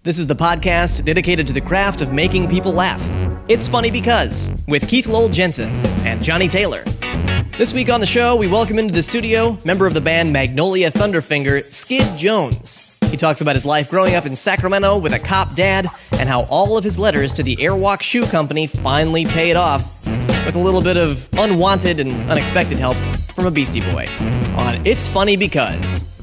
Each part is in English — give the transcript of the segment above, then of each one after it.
This is the podcast dedicated to the craft of making people laugh. It's Funny Because, with Keith Lowell Jensen and Johnny Taylor. This week on the show, we welcome into the studio member of the band Magnolia Thunderfinger, Skid Jones. He talks about his life growing up in Sacramento with a cop dad and how all of his letters to the Airwalk Shoe Company finally paid off, with a little bit of unwanted and unexpected help from a Beastie Boy. On It's Funny Because.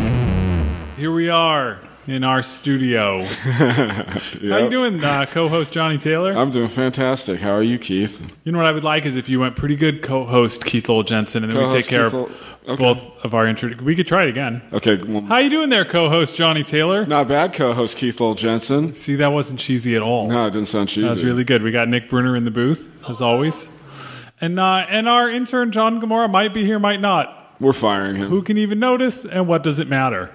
Here we are in our studio. Yep. How you doing, co-host Johnny Taylor? I'm doing fantastic. How are you, Keith? You know what I would like is if you went pretty good co-host Keith Lowell Jensen, and then we take care of both of our intro. We could try it again. Okay. How you doing there, co-host Johnny Taylor? Not bad, co-host Keith Lowell Jensen. See, that wasn't cheesy at all. No, it didn't sound cheesy. That was really good. We got Nick Bruner in the booth, as always. And our intern, John Gamora, might be here, might not. We're firing him. Who can even notice, and what does it matter?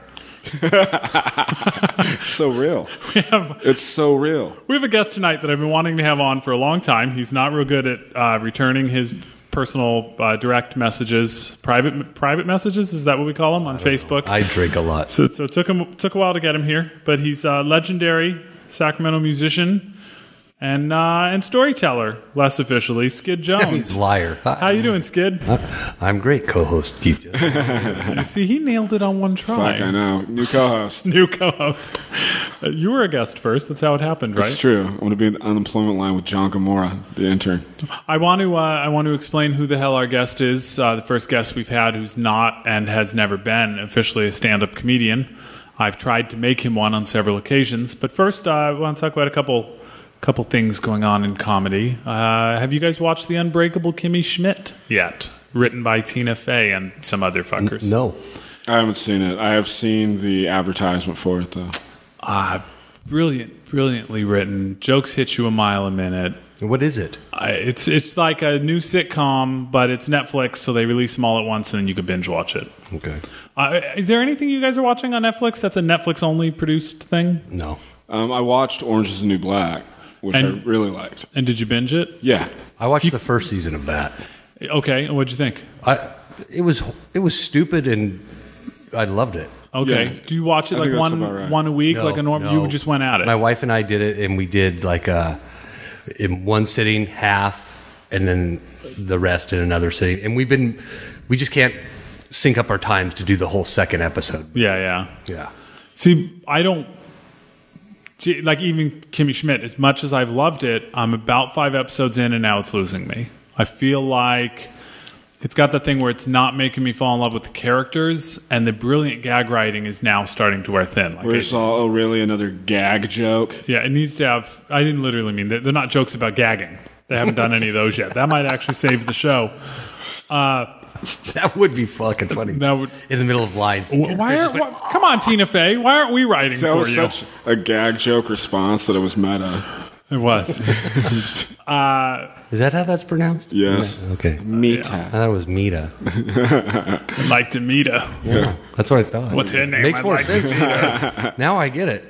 It's so real. It's so real. We have a guest tonight that I've been wanting to have on for a long time. He's not real good at returning his personal direct messages, private messages. Is that what we call them on Facebook? I drink a lot, so it took a while to get him here, but he's a legendary Sacramento musician and storyteller, less officially, Skid Jones. He's a liar. How you doing, Skid? I'm great, co-host Keith. You see, he nailed it on one try. Fuck, I know. New co-host. New co-host. You were a guest first. That's how it happened, right? It's true. I want to be in the unemployment line with John Gamora, the intern. I want to explain who the hell our guest is. The first guest we've had who's not and has never been officially a stand-up comedian. I've tried to make him one on several occasions. But first, I want to talk about a couple things going on in comedy. Have you guys watched The Unbreakable Kimmy Schmidt yet? Written by Tina Fey and some other fuckers. No. I haven't seen it. I have seen the advertisement for it, though. Brilliantly written. Jokes hit you a mile a minute. What is it? It's like a new sitcom, but it's Netflix, so they release them all at once, and then you can binge watch it. Okay. Is there anything you guys are watching on Netflix that's a Netflix-only produced thing? No. I watched Orange is the New Black, which I really liked. And did you binge it? Yeah. I watched the first season of that. Okay, and what'd you think? It was stupid, and I loved it. Okay. Yeah. Do you watch it like one a week, like a normal? No. You just went at it. My wife and I did it, and we did like in one sitting, half, and then the rest in another sitting. And we just can't sync up our times to do the whole second episode. Yeah. See, like even Kimmy Schmidt, as much as I've loved it, I'm about 5 episodes in and now it's losing me. I feel like it's got the thing where it's not making me fall in love with the characters, and the brilliant gag writing is now starting to wear thin. Like Where's really another gag joke? Yeah, it needs to have... I didn't literally mean... They're not jokes about gagging. They haven't done any of those yet. That might actually save the show. That would be fucking funny. In the middle of lines. Come on, Tina Fey. Why aren't we writing for you? That was such a gag joke response that it was meta. It was. Is that how that's pronounced? Yes. Okay. Mita. I thought it was Mita. I'd like to meet her. Yeah, that's what I thought. What's her name? Makes I'd more like sense. to meet her. Now I get it.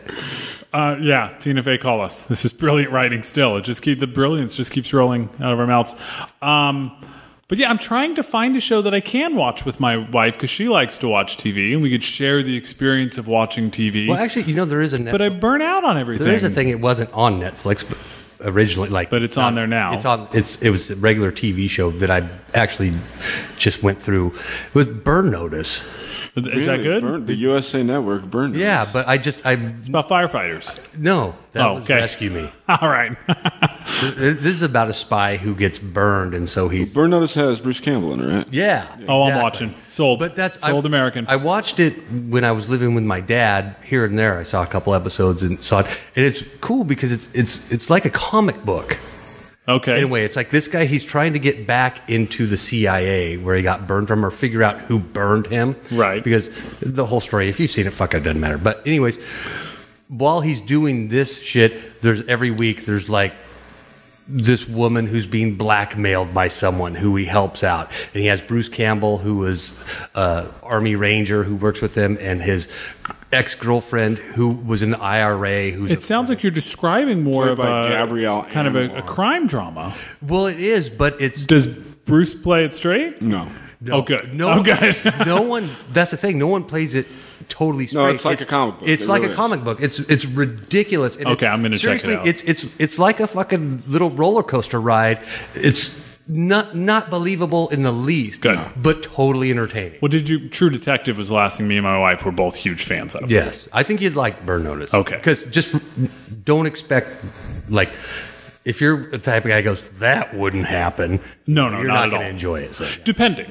Yeah, Tina Fey, call us. This is brilliant writing still. The brilliance just keeps rolling out of our mouths. But yeah, I'm trying to find a show that I can watch with my wife because she likes to watch TV, and we could share the experience of watching TV. Well, actually, there is a Netflix. But I burn out on everything. There's a thing. It wasn't on Netflix originally, but it's on there now. It was a regular TV show that I actually just went through. It was Burn Notice. Is that good? The USA Network Burn Notice. Yeah, but it's about firefighters. No, that was Rescue Me. All right. This is about a spy who gets burned, and so he's... Burn Notice has Bruce Campbell in it, right? Yeah. Oh, exactly. I'm watching. Sold. But that's Sold American. I watched it when I was living with my dad here and there. I saw a couple episodes and saw it, and it's cool because it's like a comic book. Okay. Anyway, it's like this guy, he's trying to get back into the CIA where he got burned from, or figure out who burned him. Right. Because the whole story, if you've seen it, fuck it, doesn't matter. But anyways, while he's doing this shit, every week there's like this woman who's being blackmailed by someone who he helps out. And he has Bruce Campbell, who is Army Ranger who works with him, and his ex-girlfriend who was in the IRA. It sounds like you're describing more of a kind of a crime drama. Well, it is, but it's... Does Bruce play it straight? No. Oh, good. No one. That's the thing. No one plays it totally straight. No, it's like a comic book. It's It like really a comic book. It's ridiculous. And Okay, I'm gonna check it out. It's like a fucking little roller coaster ride. It's not believable in the least, Good. but totally entertaining. Well, True Detective was the last thing me and my wife were both huge fans of. Yes, I think you'd like Burn Notice. Okay. Because just don't expect, like, if you're the type of guy who goes, that wouldn't happen. No, you're not not at going to all. enjoy it. So. Depending.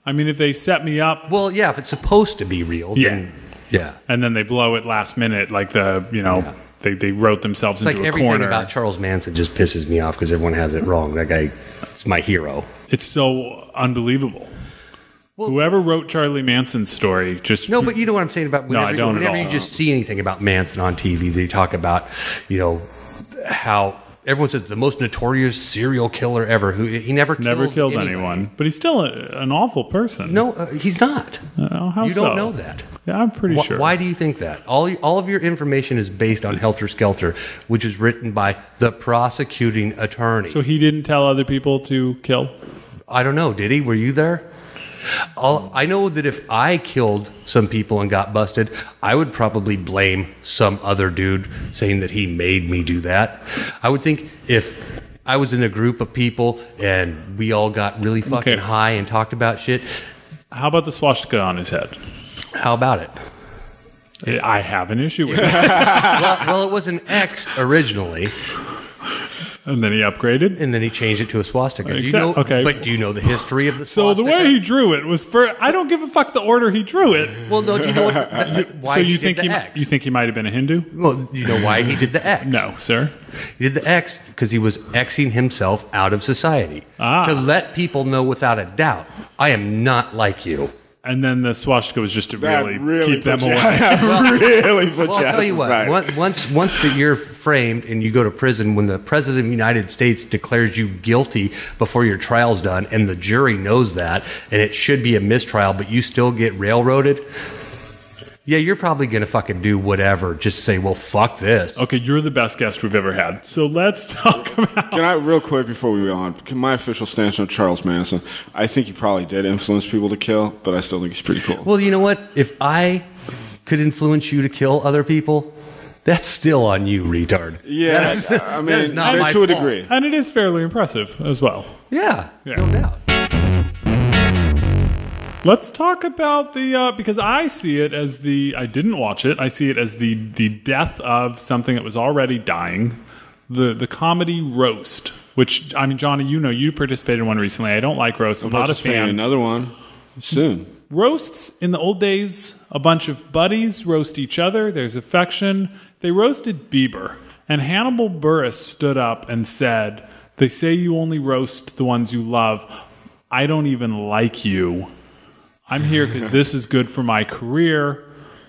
I mean, if they set me up, Well, yeah, if it's supposed to be real, then yeah. and then they blow it last minute, like they wrote themselves It's into like a everything corner. about Charles Manson just pisses me off because everyone has it wrong. That guy is my hero. It's so unbelievable. Well- Whoever wrote Charlie Manson's story just No, but you know what I'm saying about whenever, I don't at whenever all. you just see anything about Manson on TV, they talk about, how everyone says the most notorious serial killer ever. Who he never killed anybody. anyone. But he's still an awful person. No, he's not. How You so? don't know that. Yeah, I'm pretty sure. Why do you think that? All of your information is based on Helter Skelter, which is written by the prosecuting attorney. So he didn't tell other people to kill? I don't know. Did he? Were you there? I know that if I killed some people and got busted, I would probably blame some other dude saying that he made me do that. I would think if I was in a group of people and we all got really fucking Okay. high and talked about shit, How about the swastika on his head? how about it? I have an issue with it. Well, it was an X originally, And then he upgraded. and then he changed it to a swastika. Do you Exact- know, okay. But do you know the history of the So swastika? the way he drew it was I don't give a fuck the order he drew it. Well, no, do you know why So he you did think the X? you think he might have been a Hindu? Well, you know why he did the X? No, sir. He did the X because he was Xing himself out of society. Ah. To let people know without a doubt, I am not like you. And then the swastika was just to That really keep them put you- away. really put Well, you I'll out tell of you society. what. Once that you're framed and you go to prison, when the president of the United States declares you guilty before your trial's done, and the jury knows that, and it should be a mistrial, but you still get railroaded. Yeah, you're probably gonna fucking do whatever. Just say, well, fuck this. Okay, you're the best guest we've ever had. So let's talk about. Can I, real quick before we go on, my official stance on Charles Manson, I think he probably did influence people to kill, but I still think he's pretty cool. Well, you know what? If I could influence you to kill other people, that's still on you, retard. Yeah, That is- I mean, that is not to my a fault. degree. And it is fairly impressive as well. Yeah, Yeah. no doubt. Let's talk about the because I see it as I didn't watch it. I see it as the death of something that was already dying. The comedy roast, which I mean, Johnny, you participated in one recently. I don't like roast. I'm not a Participating in fan. another one soon. Roasts in the old days, a bunch of buddies roast each other. There's affection. They roasted Bieber, and Hannibal Buress stood up and said, "They say you only roast the ones you love. I don't even like you. I'm here because this is good for my career.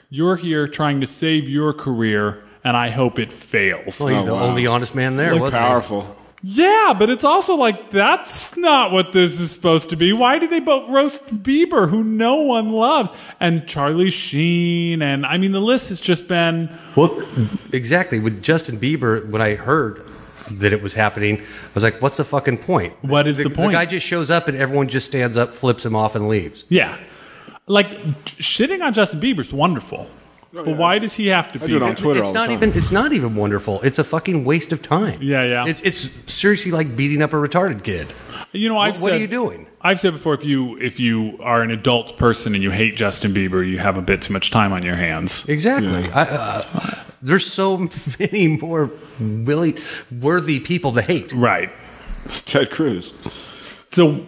You're here trying to save your career, and I hope it fails." Well, he's Oh, the wow. only honest man there, wasn't Powerful. Yeah, but it's also like, that's not what this is supposed to be. Why do they both roast Bieber, who no one loves? And Charlie Sheen, and I mean, the list has just been... he? Well, exactly. With Justin Bieber, when I heard that it was happening, I was like, what's the fucking point? What is the point? The guy just shows up and everyone just stands up, flips him off, and leaves. Yeah. Like, shitting on Justin Bieber's wonderful. But why does he have to I be do it on Twitter It's all the not time. even. It's not even wonderful. It's a fucking waste of time. Yeah. It's seriously like beating up a retarded kid. You know, I've What said, are you doing? I've said before, if you are an adult person and you hate Justin Bieber, you have a bit too much time on your hands. Exactly. There's so many more worthy people to hate. Right. Ted Cruz. So,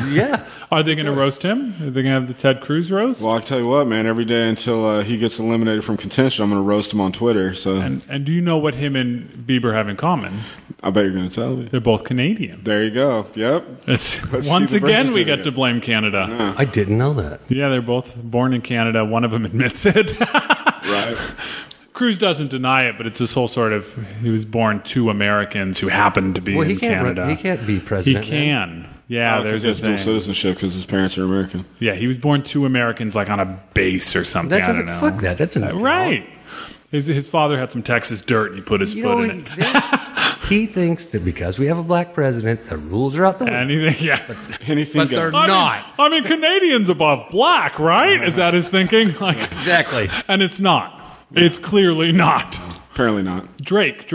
Yeah. are they going to roast him? Are they going to have the Ted Cruz roast? Well, I'll tell you what, man. Every day until he gets eliminated from contention, I'm going to roast him on Twitter. So And do you know what him and Bieber have in common? I bet you're going to tell me. They're both Canadian. There you go. Yep. It's Let's once see the again birth we get certificate. to blame Canada. I didn't know that. Yeah, they're both born in Canada. One of them admits it. Right. Cruz doesn't deny it, but it's this whole sort of he was born to Americans who happened to be Well, in he can't. Canada. He can't be He president. man. can. Yeah, Because there's he a has dual thing. citizenship because his parents are American. Yeah, he was born to Americans, like on a base or something. That I doesn't. don't know. Fuck that. That doesn't. count. Right. His father had some Texas dirt, and he put his You foot know, in it. He thinks that because we have a black president, the rules are out the window. Anything, yeah. Anything But they're goes. not. I mean, Canadians above black, right? Is that his thinking? Like, Exactly. and it's not. It's clearly not. Apparently not. Drake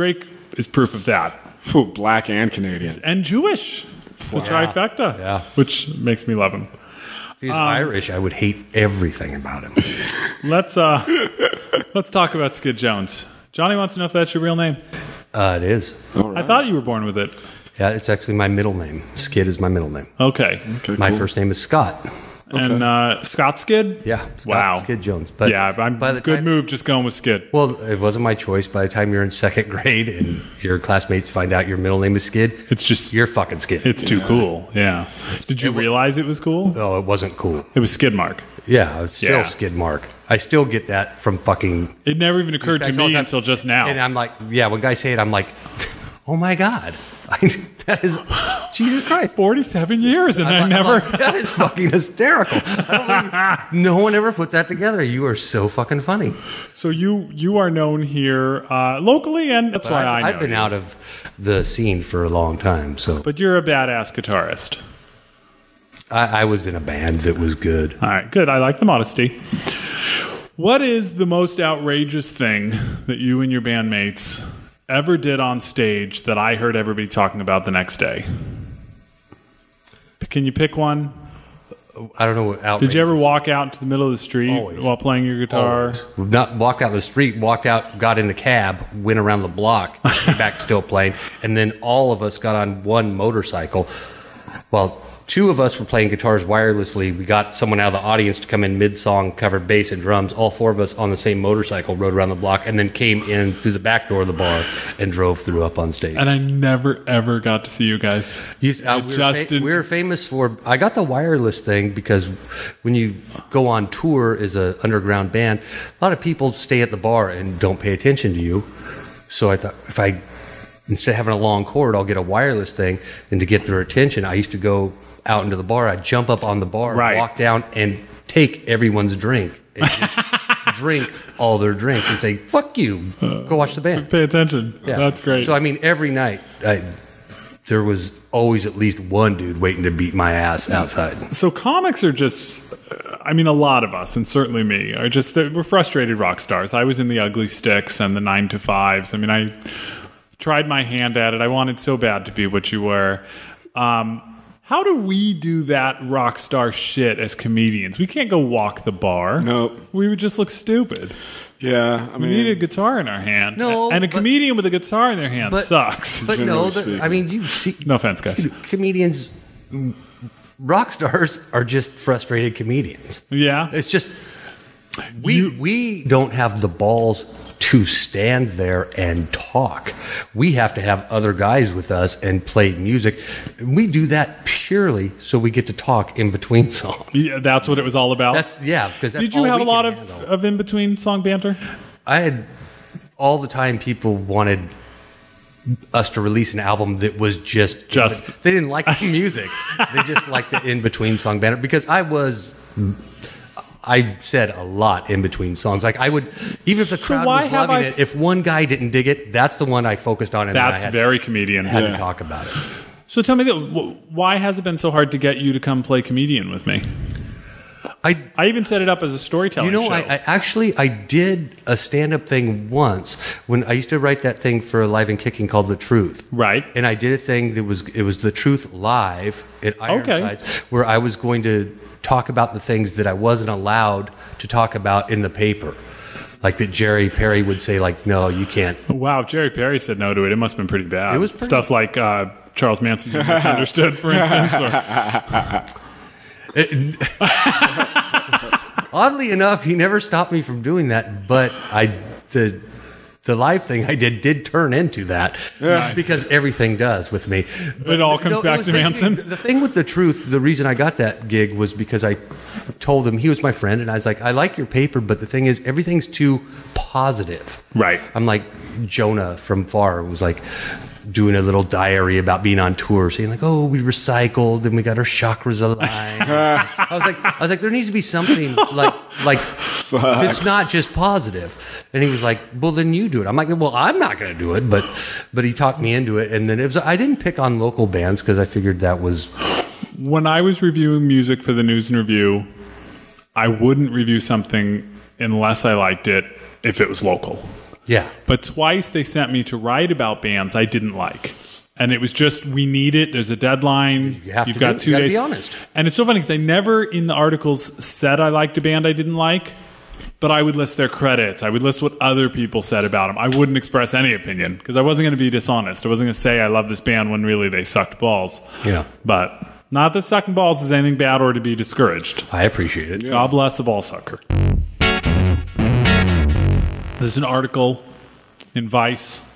is proof of that. Phew, black and Canadian. And Jewish. The trifecta. Yeah. Which makes me love him. If he's Irish, I would hate everything about him. Let's talk about Skid Jones. Johnny wants to know if that's your real name. It is. All right. I thought you were born with it. Yeah, it's actually my middle name. Skid is my middle name. Okay. Okay, My cool. first name is Scott. And Scott Skid? Yeah. Scott Wow. Skid Jones. But Yeah, I'm by the good time, move just going with Skid. Well, it wasn't my choice. By the time you're in second grade and your classmates find out your middle name is Skid, It's just, you're fucking Skid. it's too cool. Yeah. Did you realize it was cool? Oh, it wasn't cool. It was Skid Mark. Yeah, I was still Yeah. Skid Mark. I still get that from fucking. It never even occurred to Respect all me the time. until just now. And I'm like, yeah, when guys say it, I'm like, oh my God. That is, Jesus Christ. 47 years and I I'm never... like, that is fucking hysterical. No one ever put that together. You are so fucking funny. So you are known here locally, and that's why I know I've been you. out of the scene for a long time, so But you're a badass guitarist. I was in a band that was good. All right, good. I like the modesty. What is the most outrageous thing that you and your bandmates ever did on stage that I heard everybody talking about the next day? Can you pick one? I don't know what Did you ever walk out into the middle of the street Always. while playing your guitar? We've not walked out the street, walked out, got in the cab, went around the block, came back still playing, and then all of us got on one motorcycle. Well, two of us were playing guitars wirelessly. We got someone out of the audience to come in mid-song, covered bass and drums. All four of us on the same motorcycle rode around the block and then came in through the back door of the bar and drove through up on stage. And I never, ever got to see you guys. We didn't- were famous for. I got the wireless thing because when you go on tour as an underground band, a lot of people stay at the bar and don't pay attention to you. So I thought instead of having a long cord, I'll get a wireless thing, and to get their attention, I used to go out into the bar. I'd jump up on the bar, Right. walk down, and take everyone's drink and just drink all their drinks and say, "Fuck you, go watch the band." Pay attention. Yeah. That's great. So I mean, every night there was always at least one dude waiting to beat my ass outside. So comics are just, I mean, a lot of us, and certainly me, are just, we're frustrated rock stars. I was in the Ugly Sticks and the 9 to 5s. I mean, I tried my hand at it. I wanted so bad to be what you were. How do we do that rock star shit as comedians? We can't go walk the bar. Nope. We would just look stupid. Yeah, I We mean, need a guitar in our hand. No, and a but- comedian with a guitar in their hand sucks. But Generally no, speaking. I mean, you see, No offense, guys. comedians, rock stars are just frustrated comedians. Yeah. It's just we don't have the balls to stand there and talk. We have to have other guys with us and play music. We do that purely so we get to talk in between songs. Yeah, that's what it was all about. Because Did you have a lot of in between song banter? I had all the time people wanted us to release an album that was just they didn't like the music. They just liked the in between song banter because I said a lot in between songs. Like I would, even if the crowd why was have loving I- it, if one guy didn't dig it, that's the one I focused on, and then I That's had, very comedian. had to talk about it. So tell me, why has it been so hard to get you to come play comedian with me? I even set it up as a storytelling show. I did a stand-up thing once when I used to write that thing for Live and Kicking called The Truth. Right. And I did a thing that was The Truth live at Ironsides, where I was going to talk about the things that I wasn't allowed to talk about in the paper. Like that Jerry Perry would say, like, no, you can't. Wow, if Jerry Perry said no to it, it must have been pretty bad. It was pretty Stuff like Charles Manson being misunderstood, for instance. Oddly enough, he never stopped me from doing that, but the live thing I did turn into that because everything does with me. It all comes back to Manson. The thing with The Truth, the reason I got that gig was because I told him, he was my friend, and I was like, I like your paper, but the thing is, everything's too positive. Right. I'm like Jonah from Far, who was like doing a little diary about being on tour, saying like, "Oh, we recycled and we got our chakras aligned." I was like, there needs to be something like like, it's not just positive. And he was like, well, then you do it. I'm like, well, I'm not going to do it. But he talked me into it. And then I didn't pick on local bands because I figured that was... When I was reviewing music for the News and Review, I wouldn't review something unless I liked it if it was local. Yeah. But twice they sent me to write about bands I didn't like. And it was just, we need it. There's a deadline. You've got 2 days. Be honest. And it's so funny because I never in the articles said I liked a band I didn't like, but I would list their credits. I would list what other people said about them. I wouldn't express any opinion because I wasn't going to be dishonest. I wasn't going to say I love this band when really they sucked balls. Yeah. But not that sucking balls is anything bad or to be discouraged. I appreciate it. Yeah. God bless a ball sucker. There's an article in Vice.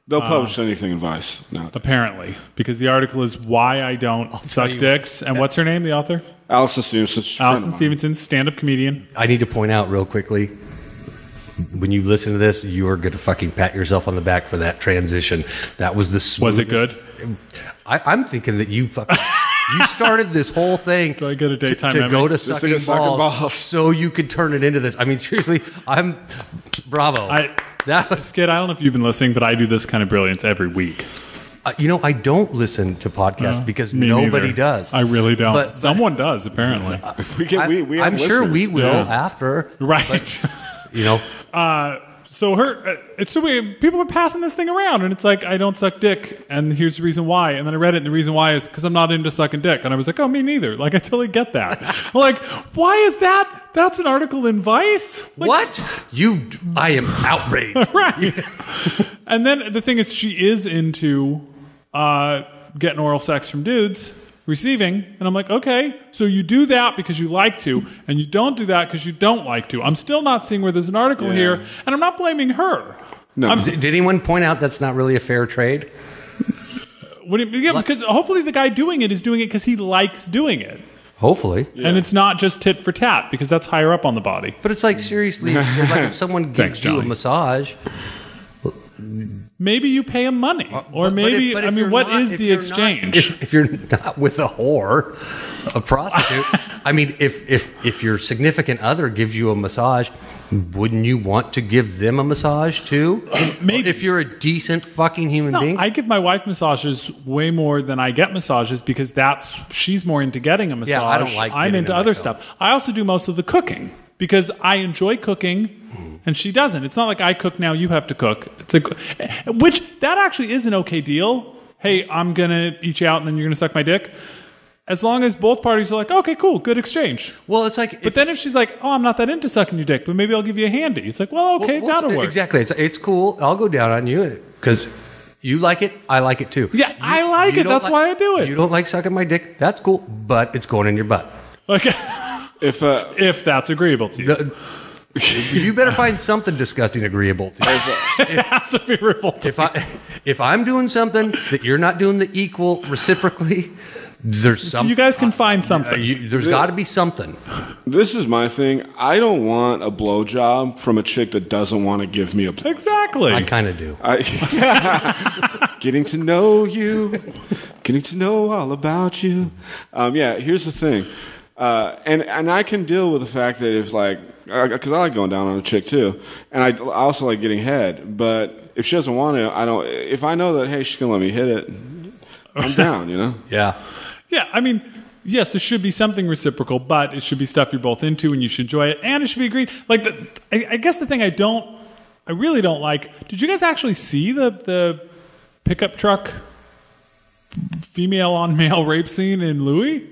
They'll publish anything in Vice now. Apparently, because the article is why I don't suck dicks. And what's her name, the author? Allison Stevenson. Allison Stevenson, stand-up comedian. I need to point out real quickly, when you listen to this, you are going to fucking pat yourself on the back for that transition. That was the smoothest. Was it good? I'm thinking that you fucking... You started this whole thing Do I get a daytime to Emmy? go to sucking balls so you could turn it into this. I mean, seriously, bravo. Skid, I don't know if you've been listening, but I do this kind of brilliance every week. I don't listen to podcasts because Me nobody neither. does. I really don't. But someone does, apparently. I'm sure we will after. Right. But, you know. It's so weird. People are passing this thing around, and it's like, I don't suck dick, and here's the reason why. And then I read it, and the reason why is because I'm not into sucking dick. And I was like, oh, me neither. Like, I totally get that. I'm like, why is that? That's an article in Vice? Like, what? I am outraged. Right. And then the thing is, she is into getting oral sex from dudes. Receiving, and I'm like, okay, so you do that because you like to, and you don't do that because you don't like to. I'm still not seeing where there's an article here, and I'm not blaming her. No. Did anyone point out that's not really a fair trade? Because hopefully the guy doing it is doing it because he likes doing it. Hopefully. Yeah. And it's not just tit for tat, because that's higher up on the body. But it's like, seriously, if someone gives you a massage... Maybe you pay him money, or maybe what is the exchange? If you're not with a whore, a prostitute, I mean, if your significant other gives you a massage, wouldn't you want to give them a massage too? Maybe if you're a decent fucking human being. I give my wife massages way more than I get massages because she's more into getting a massage. Yeah, I don't like. I'm into other stuff. I also do most of the cooking because I enjoy cooking. And she doesn't. It's not like I cook now, you have to cook. It's like, which, that actually is an okay deal. Hey, I'm going to eat you out and then you're going to suck my dick. As long as both parties are like, okay, cool, good exchange. Well, it's like... But then if she's like, oh, I'm not that into sucking your dick, but maybe I'll give you a handy. It's like, well, okay, that'll work. Exactly. It's cool. I'll go down on you because you like it, I like it too. Yeah, I like it. That's why I do it. You don't like sucking my dick. That's cool, but it's going in your butt. Okay. If that's agreeable to you. You better find something disgusting agreeable to you. It has to be revolting. If I'm doing something that you're not doing the equal reciprocally, there's something. So you guys can find something. There's got to be something. This is my thing. I don't want a blowjob from a chick that doesn't want to give me a blowjob. Exactly. I kind of do. Getting to know you, getting to know all about you. Here's the thing. And I can deal with the fact that if because I like going down on a chick too, and I also like getting head. But if she doesn't want to, I don't. If I know that, hey, she's gonna let me hit it, I'm down. You know? Yeah. Yeah. I mean, yes, there should be something reciprocal, but it should be stuff you're both into, and you should enjoy it, and it should be agreed. Like, I guess the thing I really don't like. Did you guys actually see the pickup truck female on male rape scene in Louis?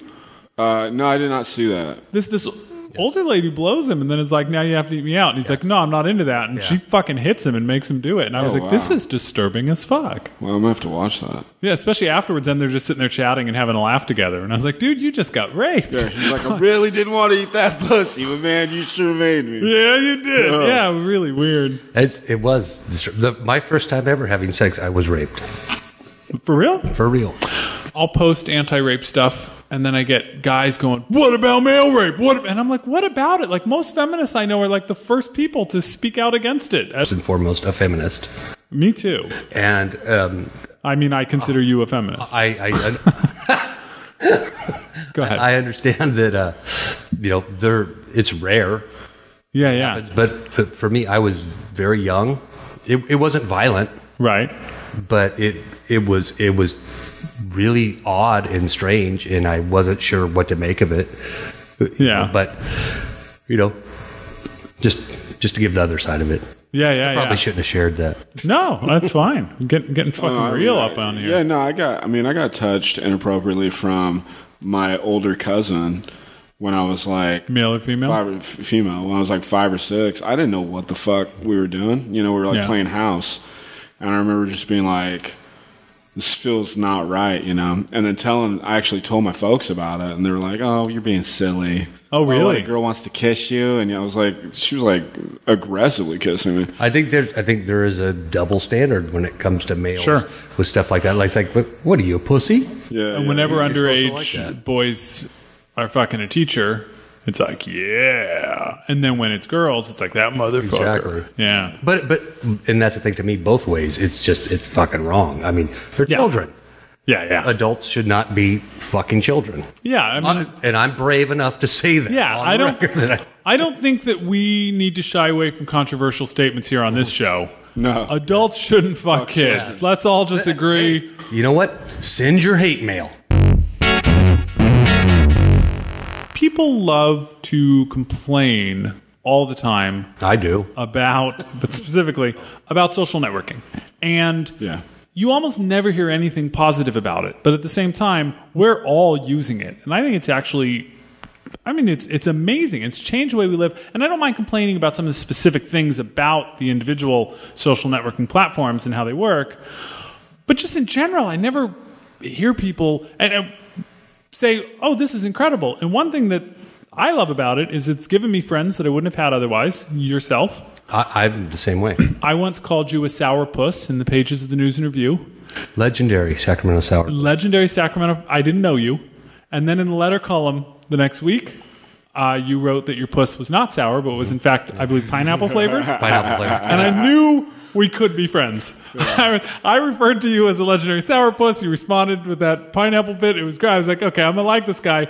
No, I did not see that. This older lady blows him and then is like, now you have to eat me out. And he's like, no, I'm not into that. And she fucking hits him and makes him do it. And I was like, this is disturbing as fuck. Well, I'm going to have to watch that. Yeah, especially afterwards. Then they're just sitting there chatting and having a laugh together. And I was like, dude, you just got raped. Yeah, he's like, I really didn't want to eat that pussy, but man, you sure made me. Yeah, you did. Oh. Yeah, really weird. It was. My first time ever having sex, I was raped. For real? For real. I'll post anti-rape stuff. And then I get guys going, what about male rape? And I'm like, what about it? Like, most feminists I know are like the first people to speak out against it. First and foremost, a feminist. Me too. And I consider you a feminist. Go ahead. I understand that it's rare. Yeah. But for me, I was very young. It wasn't violent, Right. but it was really odd and strange, and I wasn't sure what to make of it. Yeah. But just to give the other side of it. Yeah. Probably shouldn't have shared that. No, that's fine. Getting fucking real up on here. Yeah, no, I got touched inappropriately from my older cousin when I was like Male or female? female. When I was like 5 or 6, I didn't know what the fuck we were doing. We were like playing house, and I remember just being like, "This feels not right," And then I actually told my folks about it, and they were like, "Oh, you're being silly." Oh, really? A girl wants to kiss you, and I was like, she was like aggressively kissing me. I think there is a double standard when it comes to males Sure. with stuff like that. Like, what are you, a pussy? Yeah. And whenever you're supposed to underage like that. boys are fucking a teacher, it's like, yeah. And then when it's girls, it's like, that motherfucker. Exactly. Yeah. But and that's the thing to me, both ways. It's fucking wrong. I mean, they're children. Yeah. Adults should not be fucking children. Yeah. I mean, And I'm brave enough to say that. yeah, on I the don't. record that I don't think that we need to shy away from controversial statements here on this show. No. Adults shouldn't fuck kids. yeah. Let's all just agree. You know what? Send your hate mail. People love to complain all the time I do. but specifically about social networking. And Yeah. you almost never hear anything positive about it. But at the same time, we're all using it. And I think it's actually, it's amazing. It's changed the way we live. And I don't mind complaining about some of the specific things about the individual social networking platforms and how they work. But just in general, I never hear people say, oh, this is incredible. And one thing that I love about it is it's given me friends that I wouldn't have had otherwise. Yourself. I'm the same way. I once called you a sourpuss in the pages of the News and Review. Legendary Sacramento sour. Legendary Sacramento. I didn't know you. And then in the letter column the next week, you wrote that your puss was not sour, but was in fact, I believe, pineapple flavored. Pineapple flavor. And I knew we could be friends. I referred to you as a legendary sourpuss. You responded with that pineapple bit. It was great. I was like, okay, I'm going to like this guy.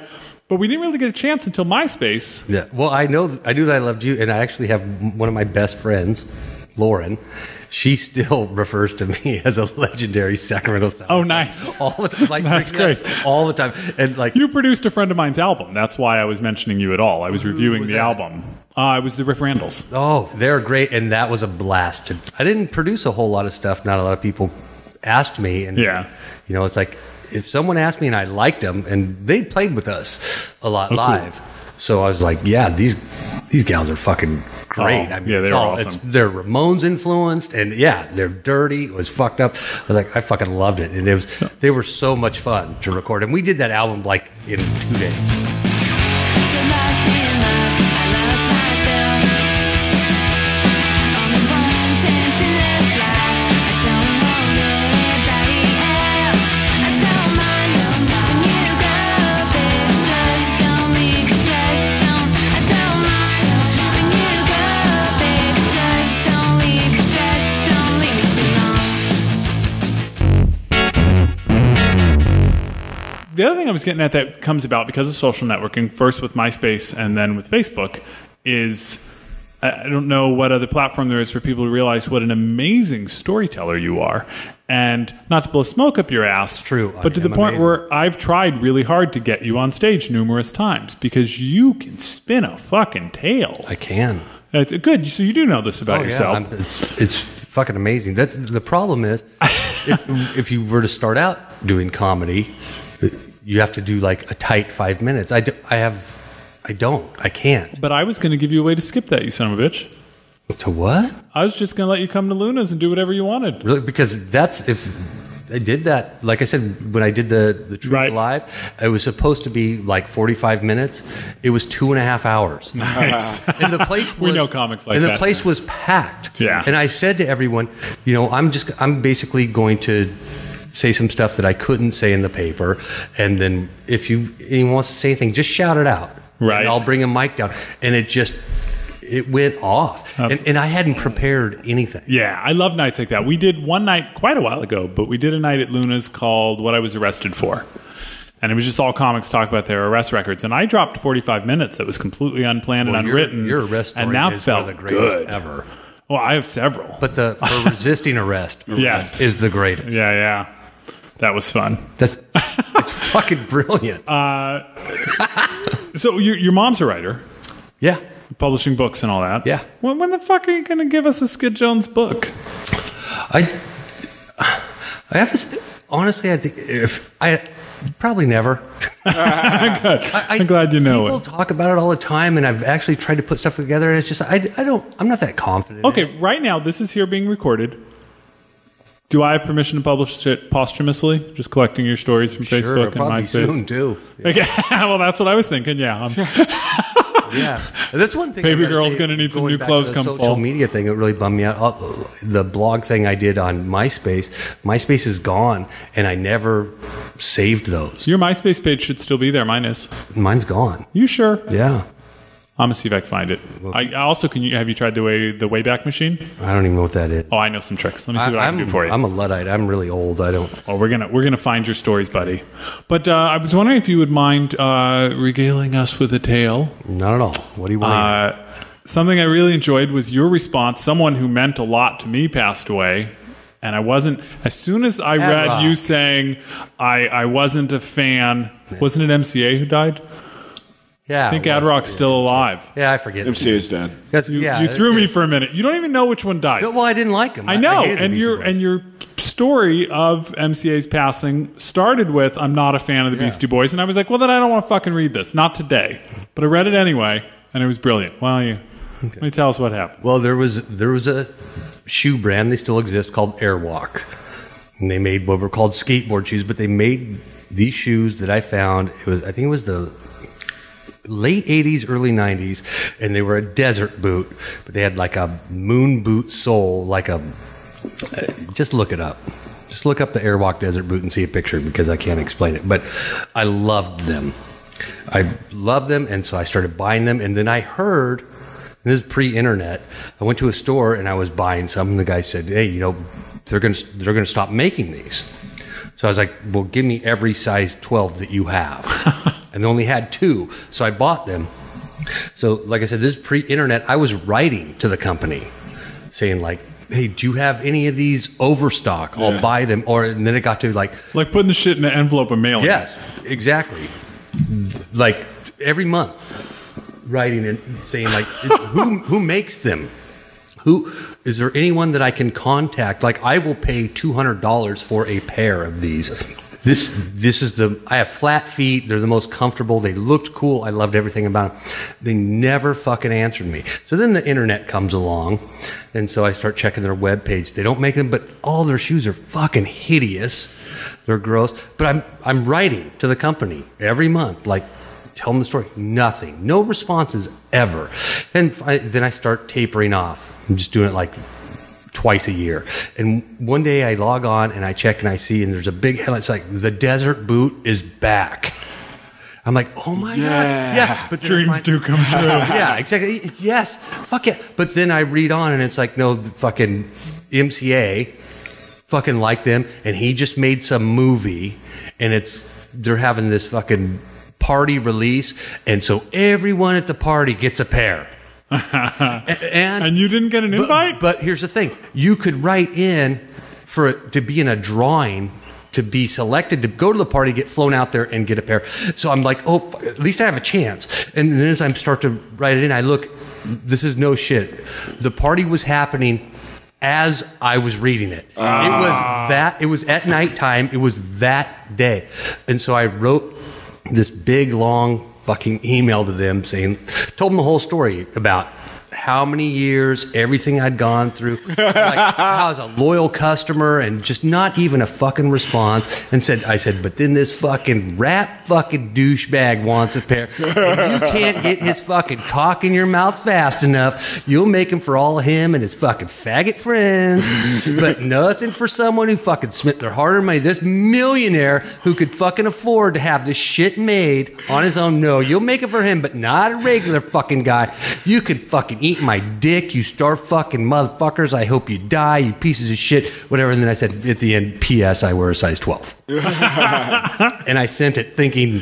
But we didn't really get a chance until MySpace. Yeah. Well, I knew that I loved you, and I actually have one of my best friends, Lauren. She still refers to me as a legendary Sacramento sour. Oh, nice. All the time. Like, That's great. All the time. And like, You produced a friend of mine's album. That's why I was mentioning you at all. I was reviewing the album. It was the Riff Randalls. oh, they're great, and that was a blast. I didn't produce a whole lot of stuff. Not a lot of people asked me, and Yeah. it's like if someone asked me and I liked them, and they played with us a lot live. So I was like, yeah, these gals are fucking great. Oh, yeah, they were awesome. They're Ramones influeed, and yeah, they're dirty. It was fucked up. I was like, I fucking loved it, and they were so much fun to record, and we did that album like in 2 days. The other thing I was getting at that comes about because of social networking, first with MySpace and then with Facebook, is I don't know what other platform there is for people to realize what an amazing storyteller you are. And not to blow smoke up your ass, True, but to the point where I've tried really hard to get you on stage numerous times because you can spin a fucking tale. I can. It's good. So you do know this about Oh, yourself. Yeah, it's fucking amazing. That's the problem is, if you were to start out doing comedy, you have to do like a tight 5 minutes. I can't. But I was going to give you a way to skip that, you son of a bitch. To what? I was just going to let you come to Luna's and do whatever you wanted. Really? Because that's if I did that. Like I said, when I did the Truth Right. Live, it was supposed to be like 45 minutes. It was 2.5 hours. Nice. And the place We was, know comics like and that. the place was packed. Yeah. And I said to everyone, I'm basically going to say some stuff that I couldn't say in the paper, and then if anyone wants to say anything, just shout it out. Right. And I'll bring a mic down. And it went off. And I hadn't prepared anything. Yeah, I love nights like that. We did one night quite a while ago, but we did a night at Luna's called What I Was Arrested For. And it was just all comics talk about their arrest records. And I dropped 45 minutes that was completely unplanned and unwritten. Your arrest story and that is felt one of the greatest good. ever. Well, I have several. But for resisting arrest Yes. is the greatest. Yeah. That was fun. It's fucking brilliant. So your mom's a writer, Yeah. publishing books and all that. Yeah. When the fuck are you going to give us a Skid Jones book? I have to, honestly, I think probably never. I'm glad you know people it. talk about it all the time, and I've actually tried to put stuff together, and it's just I'm not that confident. Okay, right now this is here being recorded. Do I have permission to publish it posthumously? Just collecting your stories from Sure, Facebook and probably MySpace? soon too. Yeah. Okay. Well, that's what I was thinking. Yeah. Yeah, that's one thing. Baby I gotta girl's say, gonna need some going new back clothes to the come social fall. media thing, it really bummed me out. The blog thing I did on MySpace is gone, and I never saved those. Your MySpace page should still be there. Mine is. Mine's gone. You sure? Yeah, I'm gonna see if I can find it. I also have you tried the Wayback Machine? I don't even know what that is. Oh, I know some tricks. Let me see what I can do for you. I'm a Luddite. I'm really old. I don't. Oh, we're gonna find your stories, buddy. But I was wondering if you would mind regaling us with a tale. Not at all. What do you want? Something I really enjoyed was your response. Someone who meant a lot to me passed away, and I wasn't. As soon as I read Rock. you saying I wasn't a fan, wasn't it MCA who died? Yeah, I think Ad Rock's still alive. Yeah, I forget. MCA's dead. You threw me for a minute. You don't even know which one died. Well, I didn't like him. I know, hated and him. your story of MCA's passing started with "I'm not a fan of the Beastie Boys," and I was like, "Well, then I don't want to fucking read this. Not today." But I read it anyway, and it was brilliant. Let me tell us what happened. Well, there was a shoe brand. They still exist called Airwalk, and they made what were called skateboard shoes. But they made these shoes that I found. I think it was the late 80s, early 90s, and they were a desert boot, but they had like a moon boot sole, just look it up. Just look up the Airwalk desert boot and see a picture, because I can't explain it. But I loved them. And so I started buying them, and then I heard, and this is pre-internet, I went to a store and I was buying some, and the guy said, "Hey, they're going to stop making these." So I was like, "Well, give me every size 12 that you have." And they only had 2, so I bought them. So, like I said, this is pre-internet. I was writing to the company saying, like, "Hey, do you have any of these overstock? I'll buy them." And then it got to like putting the shit in an envelope and mailing. Yes, exactly. Like every month, writing and saying, like, who makes them? Who is there? Anyone that I can contact? Like, I will pay $200 for a pair of these. This is I have flat feet. They're the most comfortable. They looked cool. I loved everything about them. They never fucking answered me. So then the internet comes along, and so I start checking their webpage. They don't make them, but all their shoes are fucking hideous. They're gross. But I'm writing to the company every month, like, tell them the story. Nothing. No responses ever. And then I start tapering off. I'm just doing it like twice a year. And one day I log on and I check and I see, and there's a big headline. It's like, "The desert boot is back." I'm like, "Oh my God. Yeah." But Dreams do come true. Yeah, exactly. Yes. Fuck yeah. But then I read on and it's like, no, the fucking MCA fucking like them, and he just made some movie, and they're having this fucking party release, and so everyone at the party gets a pair. And you didn't get an invite? But here's the thing. You could write in for it to be in a drawing, to be selected, to go to the party, get flown out there, and get a pair. So I'm like, oh, at least I have a chance. And then as I start to write it in, I look, this is no shit. The party was happening as I was reading it. It was at nighttime. It was that day. And so I wrote this big, long fucking email to them saying, told them the whole story about how many years, everything I'd gone through, like how I was a loyal customer, and just not even a fucking response. And I said, but then this fucking rat fucking douchebag wants a pair. And you can't get his fucking cock in your mouth fast enough. You'll make him for all of him and his fucking faggot friends, but nothing for someone who fucking spent their hard-earned money. This millionaire who could fucking afford to have this shit made on his own. No, you'll make it for him, but not a regular fucking guy. You could fucking eat eat my dick, you star fucking motherfuckers. I hope you die, you pieces of shit, whatever. And then I said at the end, P.S. I wear a size 12. And I sent it thinking,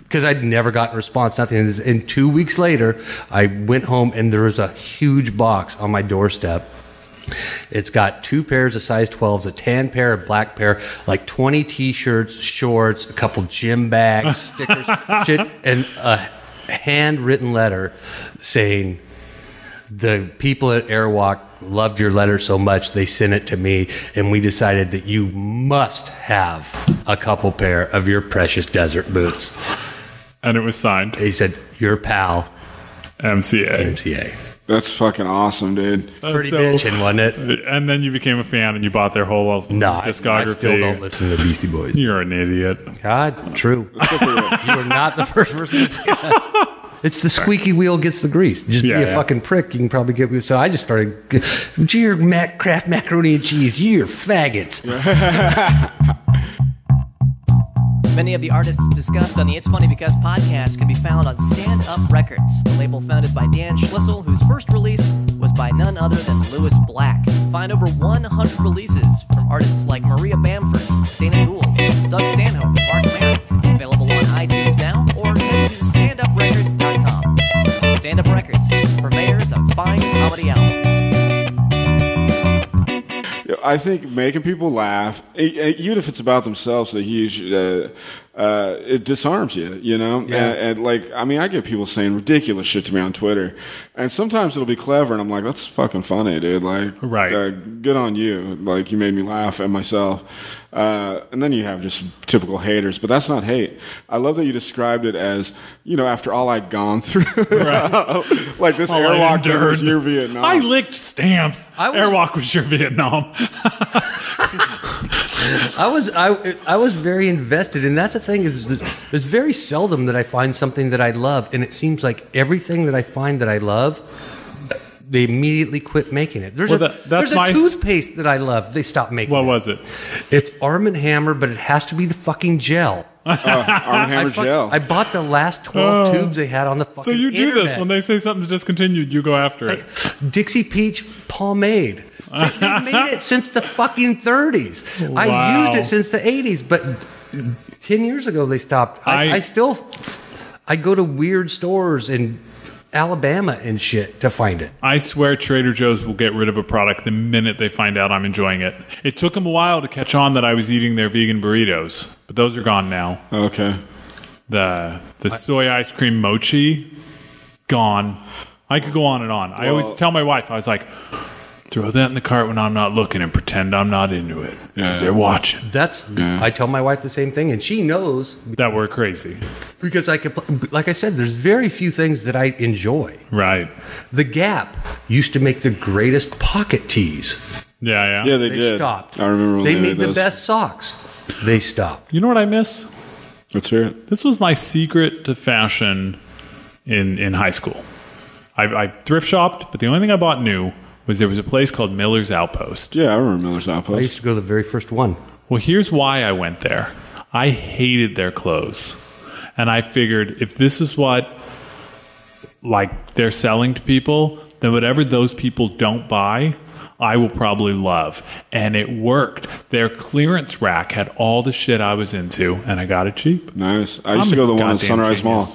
because I'd never gotten a response, nothing. And 2 weeks later, I went home and there was a huge box on my doorstep. It's got 2 pairs of size 12s, a tan pair, a black pair, like 20 T-shirts, shorts, a couple gym bags, stickers, shit, and a handwritten letter saying, the people at Airwalk loved your letter so much they sent it to me, and we decided that you must have a couple pair of your precious desert boots. And it was signed. He said, your pal, MCA. That's fucking awesome, dude. Pretty bitchin', wasn't it? And then you became a fan and you bought their whole discography. I still don't listen to the Beastie Boys. You're an idiot. God, true. You are not the first person to say that. It's the squeaky wheel gets the grease. Just be a fucking prick. You can probably get. So I just started. Your Kraft macaroni and cheese. You're faggots. Many of the artists discussed on the It's Funny Because podcast can be found on Stand Up Records, the label founded by Dan Schlissel, whose first release was by none other than Lewis Black. Find over 100 releases from artists like Maria Bamford, Dana Gould, Doug Stanhope, and Mark Maron. Available on iTunes now, or head to standuprecords.com. Stand Up Records, purveyors of fine comedy albums. I think making people laugh, even if it's about themselves, it disarms you, you know? Yeah. And like, I mean, I get people saying ridiculous shit to me on Twitter. And sometimes it'll be clever, and I'm like, that's fucking funny, dude. Like, right. Good on you. Like, you made me laugh at myself. And then you have just typical haters, but that's not hate. I love that you described it as, you know, after all I'd gone through, like this Airwalk thing was your Vietnam. I licked stamps. Airwalk was your Vietnam. I was very invested, and that's the thing is there's very seldom that I find something that I love, and it seems like everything that I find that I love, they immediately quit making it. There's a toothpaste that I love. They stopped making it. What was it? It's Arm & Hammer, but it has to be the fucking gel. Arm & Hammer gel. I bought the last 12 tubes they had on the fucking So you do internet. this. When they say something's discontinued, you go after it. Dixie Peach pomade. They've made it since the fucking 30s. Wow. I used it since the 80s, but 10 years ago they stopped. I go to weird stores in Alabama and shit to find it. I swear Trader Joe's will get rid of a product the minute they find out I'm enjoying it. It took them a while to catch on that I was eating their vegan burritos, but those are gone now. Okay. The soy ice cream mochi, gone. I could go on and on. I always tell my wife, I was like, throw that in the cart when I'm not looking and pretend I'm not into it. Because they're watching. I tell my wife the same thing, and she knows. That we're crazy. Because, like I said, there's very few things that I enjoy. Right. The Gap used to make the greatest pocket tees. Yeah. Yeah, they did. Stopped. I remember when they made the those. best socks. They stopped. You know what I miss? Let's hear it. This was my secret to fashion in high school. I thrift shopped, but the only thing I bought new was there was a place called Miller's Outpost. Yeah, I remember Miller's Outpost. I used to go to the very first one. Well, here's why I went there. I hated their clothes. And I figured if this is what like they're selling to people, then whatever those people don't buy, I will probably love. And it worked. Their clearance rack had all the shit I was into, and I got it cheap. Nice. I used to go to the one at Sunrise Mall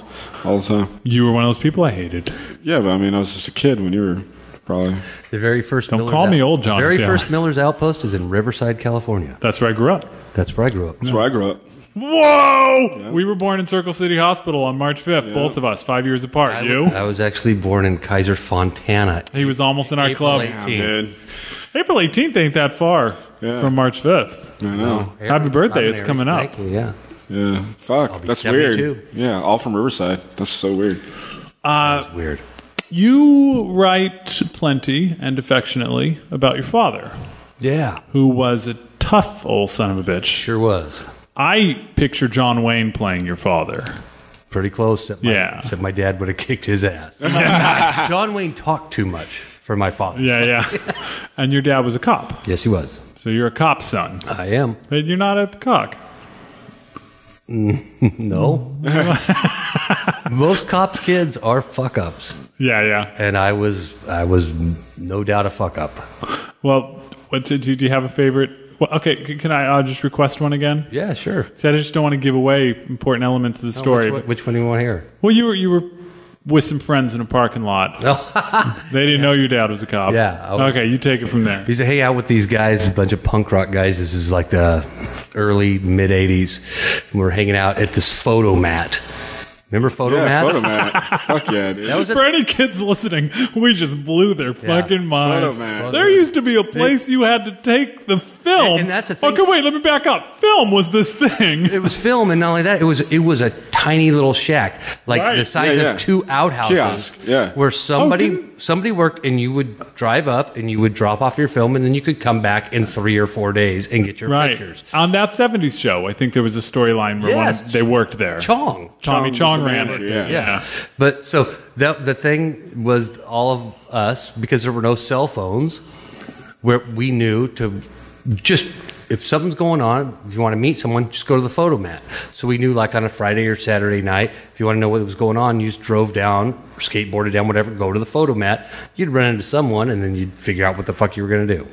all the time. You were one of those people I hated. Yeah, but I mean, I was just a kid when you were probably... The very first Don't call me old, John. The very first Miller's Outpost is in Riverside, California. That's where I grew up. That's where I grew up. That's where I grew up. Whoa! Yeah. We were born in Circle City Hospital on March 5th, both of us, 5 years apart. I was actually born in Kaiser Fontana. He was almost in our club. 18th. April 18th ain't that far from March 5th. I know. Happy birthday, it's coming up. Yeah. Yeah. Fuck, that's 72. weird. Yeah, all from Riverside. That's so weird. That's weird. You write plenty and affectionately about your father. Yeah. Who was a tough old son of a bitch. Sure was. I picture John Wayne playing your father. Pretty close. Except my dad would have kicked his ass. John Wayne talked too much for my father. Yeah. And your dad was a cop. Yes, he was. So you're a cop's son. I am. But you're not a cock. No. Most cops' kids are fuck ups, Yeah. and I was no doubt a fuck up. Well, do you have a favorite? Well, okay, can I just request one again? Yeah, sure. See, I just don't want to give away important elements of the story. Which one do you want to hear? Well, you were with some friends in a parking lot. They didn't know your dad was a cop. Yeah. Okay, you take it from there. He used to hang out with these guys, a bunch of punk rock guys. This is like the early, mid 80s. We were hanging out at this photo mat. Remember photo Yeah, mats? photo mat. Fuck yeah, dude. For any kids listening, we just blew their fucking minds. Photo mat. There used to be a place you had to take the film. And that's the thing. Okay, wait, let me back up. Film was this thing. It was film, and not only that, it was a tiny little shack, like Right. the size Yeah, yeah. of two outhouses, Kiosk, yeah. where somebody worked, and you would drive up and you would drop off your film, and then you could come back in 3 or 4 days and get your Right. pictures. On that 70s show, I think there was a storyline where Yes. they worked there. Tommy Chong Chong was the ran it. manager, yeah. Yeah. But so the thing was, all of us, because there were no cell phones, where we knew to just, if something's going on, if you want to meet someone, just go to the photo mat. So we knew, like on a Friday or Saturday night, if you want to know what was going on, you just drove down, or skateboarded down, whatever, go to the photo mat. You'd run into someone, and then you'd figure out what the fuck you were going to do.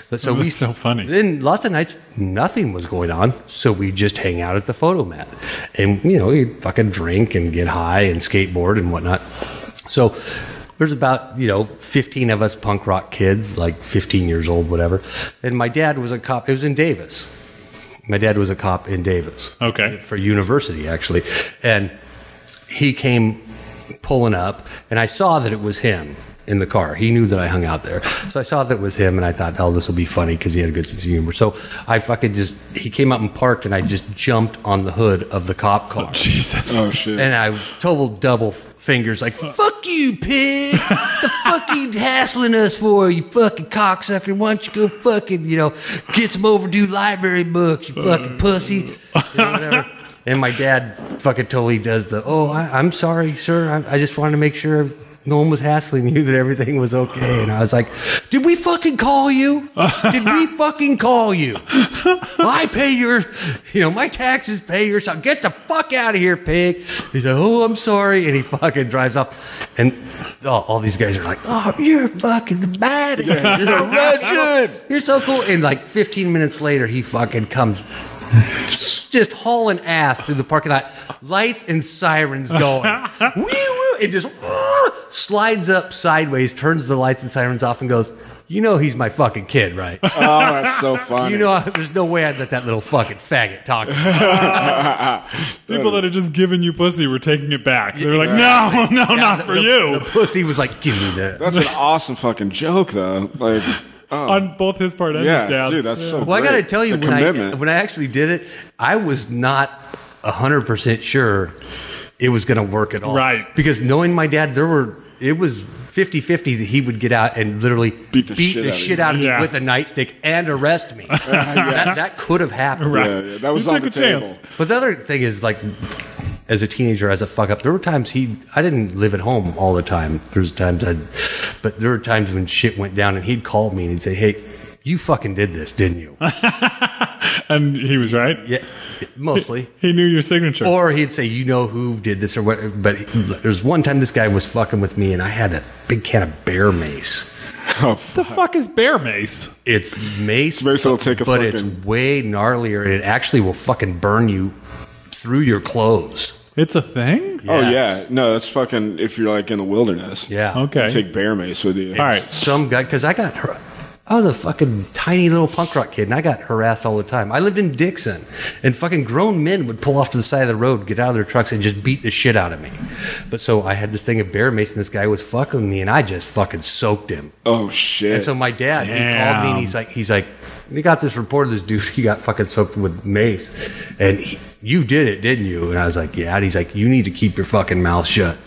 But so That's so funny. Then lots of nights, nothing was going on, so we just hang out at the photo mat, and you'd fucking drink and get high and skateboard and whatnot. So there's about 15 of us punk rock kids, like 15 years old, whatever. And my dad was a cop. It was in Davis. My dad was a cop in Davis. Okay. For university, actually, and he came pulling up, and I saw that it was him in the car. He knew that I hung out there. So I saw that it was him, and I thought, oh, this will be funny because he had a good sense of humor. So I fucking he came up and parked, and I just jumped on the hood of the cop car. Jesus. Oh, shit. And I total double fingers like, fuck you, pig. The fuck you hassling us for, you fucking cocksucker? Why don't you go fucking, get some overdue library books, you fucking pussy. Whatever. And my dad fucking totally does I'm sorry, sir. I just wanted to make sure no one was hassling you, that everything was okay. And I was like, did we fucking call you? Did we fucking call you? I pay your, my taxes pay your son. Get the fuck out of here, pig. He's like, oh, I'm sorry. And he fucking drives off. And all these guys are like, oh, you're fucking the baddest. Yeah, you're a legend. You're so cool. And like 15 minutes later, he fucking comes just hauling ass through the parking lot. Lights and sirens going. Woo, woo. It just slides up sideways, turns the lights and sirens off, and goes, he's my fucking kid, right? Oh, that's so funny. There's no way I'd let that little fucking faggot talk to me. People that had just given you pussy were taking it back. They were like, no, not for you. The pussy was like, give me that. That's an awesome fucking joke, though. Like, On both his part and his dad's. dude, that's so. Well, I got to tell you, the when commitment. I actually did it, I was not 100% sure it was going to work at all. Right. Because knowing my dad, it was 50-50 that he would get out and literally beat the shit out of me Yeah. with a nightstick and arrest me. That could have happened. Right. Yeah, that was You on took the a chance. table. But the other thing is, like, as a teenager, as a fuck up, there were times I didn't live at home all the time. But there were times when shit went down, and he'd call me and he'd say, hey, you fucking did this, didn't you? And he was right. Yeah, mostly. He knew your signature. Or he'd say, who did this or what. But there's one time this guy was fucking with me, and I had a big can of bear mace. Oh, the fuck is bear mace? It's mace, Mace that'll take a but fucking- it's way gnarlier, and it actually will fucking burn you through your clothes. It's a thing? Oh yeah, no, that's fucking. If you're like in the wilderness, Yeah. Okay. take bear mace with you. All right. Some guy, because I was a fucking tiny little punk rock kid, and I got harassed all the time. I lived in Dixon, and fucking grown men would pull off to the side of the road, get out of their trucks, and just beat the shit out of me. But so I had this thing of bear mace, and this guy was fucking with me, and I just fucking soaked him. Oh shit. And so my dad, he called me, and he's like, we got this report of this dude, he got fucking soaked with mace, and you did it, didn't you? And I was like, yeah. And he's like, you need to keep your fucking mouth shut.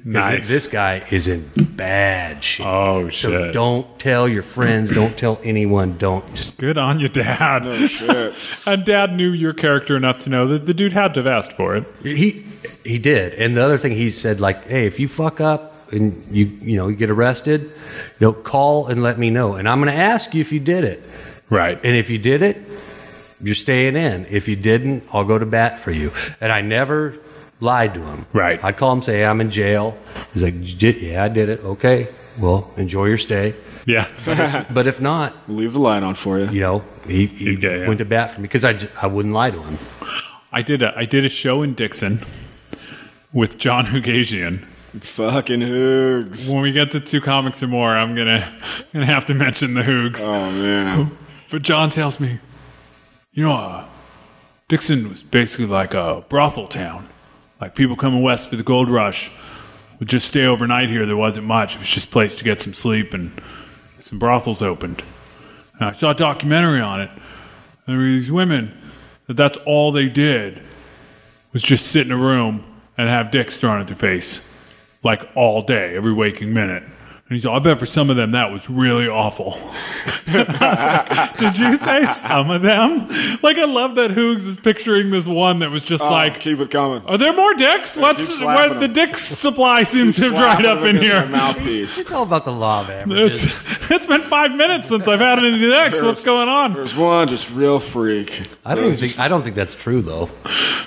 Nice. This guy is in bad shape. Oh, So shit. don't tell your friends, don't tell anyone, don't just. Good on you, Dad. Oh shit. And Dad knew your character enough to know that the dude had to have asked for it. He did. And the other thing he said, like, hey, if you fuck up and you get arrested, call and let me know. And I'm going to ask you if you did it. Right. And if you did it, you're staying in. If you didn't, I'll go to bat for you. And I never lied to him. Right. I'd call him, say, I'm in jail. He's like, yeah, I did it. Okay, well, enjoy your stay. Yeah. But if not, Leave the light on for you. you know, he went to bat for me because I wouldn't lie to him. I did a show in Dixon with John Hugasian. Fucking Hoogs. When we get to Two Comics and More, I'm gonna have to mention the Hoogs. Oh, man. But John tells me, Dixon was basically like a brothel town. Like people coming west for the gold rush would just stay overnight here. There wasn't much. It was just a place to get some sleep, and some brothels opened. And I saw a documentary on it. And there were these women that's all they did was just sit in a room and have dicks thrown at their face. Like all day, every waking minute. And he's like, I bet for some of them that was really awful. I was like, did you say some of them? Like, I love that Hoogs is picturing this one that was just like, keep it coming. are there more dicks? keep What slapping the them. dick supply seems to have dried up in here. Mouthpiece. It's all about the law of averages. It's been 5 minutes since I've had any dicks. What's going on? There's one just real freak. I don't think that's true, though.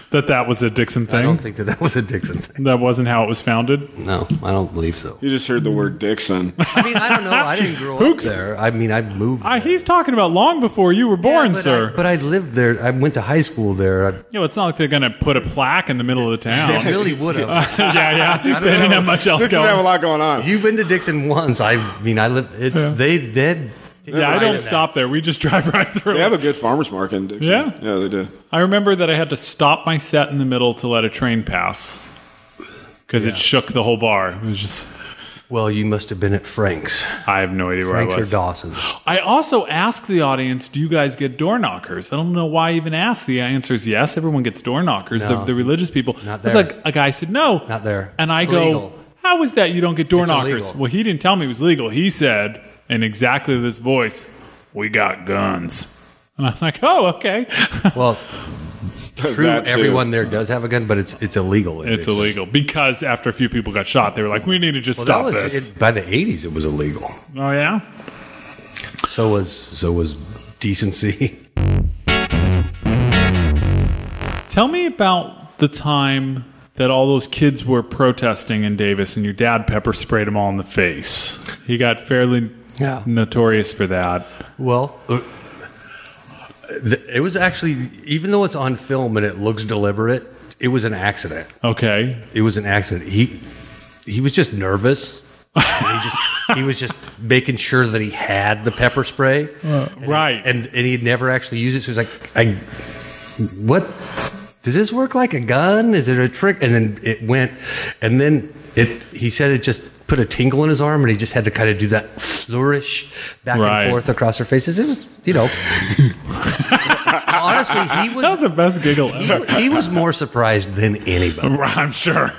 That was a Dixon I don't thing? think that was a Dixon thing. That wasn't how it was founded? No, I don't believe so. You just heard the word Dixon. I mean, I don't know. I didn't grow up there. I mean, I moved. He's talking about long before you were born, sir. But I lived there. I went to high school there. It's not like they're going to put a plaque in the middle of the I town. really would have. yeah. They didn't have much else Dixon have a going. lot going on. You've been to Dixon once. I mean, I live. It's they did. Yeah, I don't stop there. We just drive right through. They have a good farmer's market in Dixon. Yeah? Yeah, they do. I remember that I had to stop my set in the middle to let a train pass because it shook the whole bar. It was just... Well, you must have been at Frank's. I have no idea where Frank's I was. or Dawson's. I also asked the audience, do you guys get door knockers? I don't know why I even asked. The answer is yes. Everyone gets door knockers. No. The religious people. Not It's there. like a guy said no. Not there. And I It's go, illegal. how is that you don't get door It's knockers? illegal. Well, he didn't tell me it was legal. He said in exactly this voice, we got guns. And I'm like, oh, okay. Well, true. That too. Everyone there does have a gun, but it's illegal. It's illegal because after a few people got shot, they were like, we need to just stop this. By the 80s, it was illegal. Oh, yeah? So was decency. Tell me about the time that all those kids were protesting in Davis and your dad pepper sprayed them all in the face. He got fairly notorious for that. Well, it was actually, even though it's on film and it looks deliberate, it was an accident. Okay. It was an accident. He was just nervous. He was just making sure that he had the pepper spray. Right. And he'd never actually used it. So he's like, what? Does this work like a gun? Is it a trick? And then it went, and then he said it just put a tingle in his arm, and he just had to kind of do that flourish back and forth across their faces. It was, honestly, he was. That was the best giggle ever. He was more surprised than anybody. I'm sure.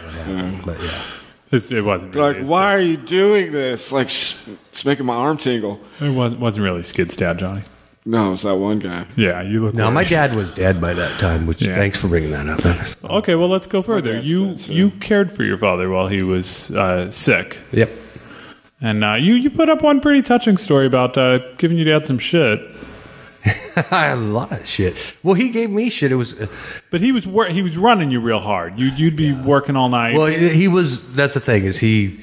But yeah. It wasn't really Like, why are you doing this? Like, it's making my arm tingle. It wasn't really Skid's dad, Johnny. No, it's that one guy. Yeah, you look. No, my worried. dad was dead by that time, which thanks for bringing that up. Okay, well, let's go further. dad's You dead, so- you cared for your father while he was sick, Yep. and you put up one pretty touching story about giving your dad some shit. A lot of shit. Well, he gave me shit. It was But he was running you real hard. You'd be working all night. well. He was. That's the thing is he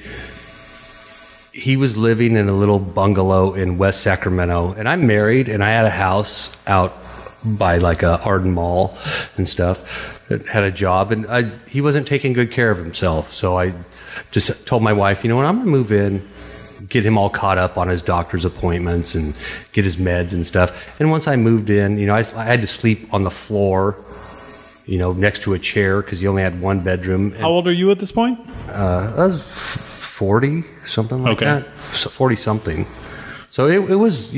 was living in a little bungalow in West Sacramento, and I'm married, and I had a house out by like a Arden Mall and stuff. That had a job, and he wasn't taking good care of himself. So I just told my wife, you know what, I'm going to move in, get him all caught up on his doctor's appointments and get his meds and stuff. And once I moved in, I had to sleep on the floor, next to a chair because he only had one bedroom. And, How old are you at this point? I was 40, something like Okay. that. So 40 something. So it was,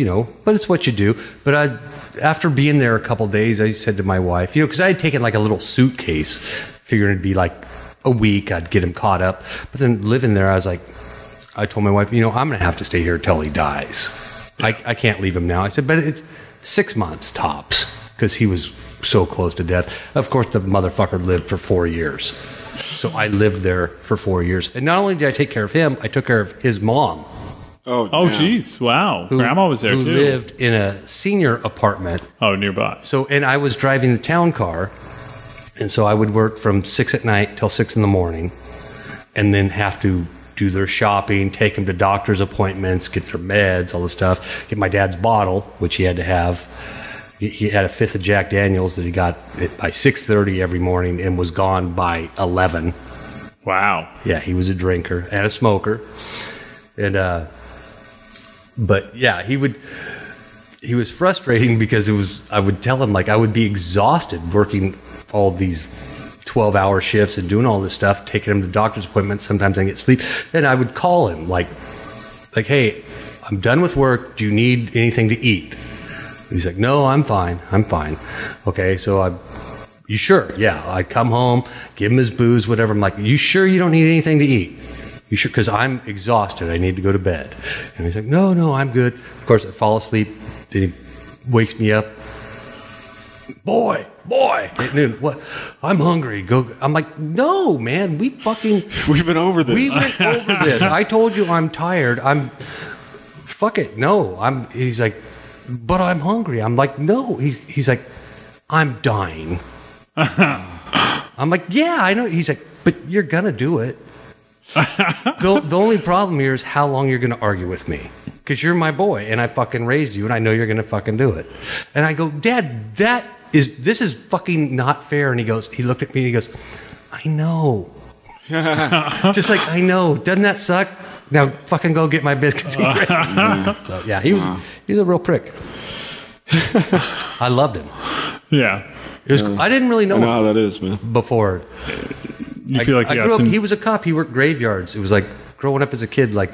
but it's what you do. But after being there a couple days, I said to my wife, because I had taken like a little suitcase, figuring it'd be like a week, I'd get him caught up. But then living there, I told my wife, I'm going to have to stay here till he dies. I can't leave him now. I said, but it's 6 months tops because he was so close to death. Of course, the motherfucker lived for 4 years. So I lived there for 4 years. And not only did I take care of him, I took care of his mom Oh, geez. Wow. Grandma was there, who too. lived in a senior apartment. Oh, nearby. So, and I was driving the town car, and so I would work from 6 at night till 6 in the morning, and then have to do their shopping, take them to doctor's appointments, get their meds, all this stuff, get my dad's bottle, which he had to have. He had a fifth of Jack Daniels that he got by 6:30 every morning and was gone by 11. Wow. Yeah, he was a drinker and a smoker. And, but yeah, he was frustrating because I would tell him, like, I would be exhausted working all these 12-hour shifts and doing all this stuff, taking him to doctor's appointments. Sometimes I get sleep. And I would call him like, hey, I'm done with work. Do you need anything to eat? He's like, no, I'm fine. Okay, so you sure? Yeah. I come home, give him his booze, whatever. I'm like, you sure you don't need anything to eat? You sure? Because I'm exhausted. I need to go to bed. And he's like, no, I'm good. Of course, I fall asleep. Then he wakes me up. Boy, at noon. What? I'm hungry. Go. I'm like, no, man. We've been over this. We went over this. I told you I'm tired. Fuck it. No. He's like, but I'm hungry. I'm like, no. He's like, I'm dying. I'm like, yeah, I know. He's like, but you're gonna do it. The only problem here is how long you're gonna argue with me, because you're my boy and I fucking raised you and I know you're gonna fucking do it. And I go, Dad, this is fucking not fair. And he looked at me and he goes, I know. Just like, I know. Doesn't that suck? Now fucking go get my biscuits. So yeah, he was a real prick. I loved him. Yeah. I didn't really know how that is, man. Before. You feel like he was a cop. He worked graveyards. It was like growing up as a kid, like